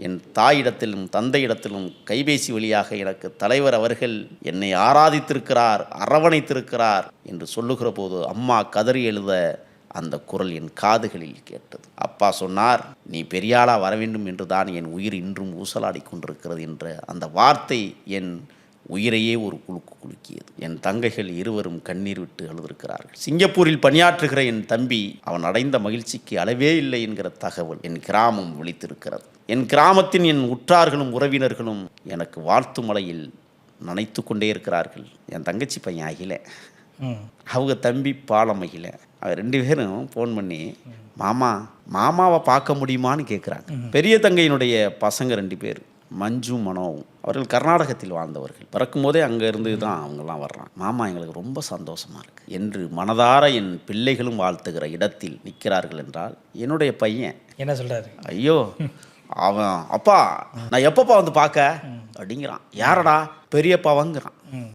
என் தாயிடத்திலும் தந்தையிடத்திலும் கைபேசி வழியாக எனக்கு தலைவர் அவர்கள் என்னை ஆராதித்திருக்கிறார், அரவணைத்திருக்கிறார் என்று சொல்லுகிற போது அம்மா கதறி எழுத அந்த குரல் என் காதுகளில் கேட்டது. அப்பா சொன்னார், நீ பெரியாளா வர வேண்டும் என்று தான் என் உயிர் இன்றும் ஊசலாடி கொண்டிருக்கிறது என்ற அந்த வார்த்தை என் உயிரையே ஒரு குலுக்கு குலுக்கியது. என் தங்கைகள் இருவரும் கண்ணீர் விட்டு அழுதிருக்கிறார்கள். சிங்கப்பூரில் பணியாற்றுகிற என் தம்பி அவன் அடைந்த மகிழ்ச்சிக்கு அளவே இல்லை என்கிற தகவல் என் கிராமம் விழித்திருக்கிறது. என் கிராமத்தின் என் உற்றார்களும் உறவினர்களும் எனக்கு வாழ்த்து மலையில் நனைத்து கொண்டே இருக்கிறார்கள். என் தங்கச்சி பையன் அகில, அவங்க தம்பி பாலமகில, அவங்க 2 பேரும் ஃபோன் பண்ணி மாமாவை பார்க்க முடியுமான்னு கேட்குறாங்க. பெரிய தங்கையினுடைய பசங்க 2 பேர் மஞ்சு மனோவும், அவர்கள் கர்நாடகத்தில் வாழ்ந்தவர்கள். பிறக்கும் போதே அங்கே இருந்து தான் அவங்கெல்லாம் வர்றாங்க. மாமா எங்களுக்கு ரொம்ப சந்தோஷமாக இருக்குது என்று மனதார என் பிள்ளைகளும் வாழ்த்துகிற இடத்தில் நிற்கிறார்கள் என்றால் என்னுடைய பையன் என்ன சொல்கிறாரு? ஐயோ அவன் அப்பா நான் எப்பப்பா வந்து பார்க்க அப்படிங்கிறான். யாரடா? பெரியப்பாவாங்கிறான்.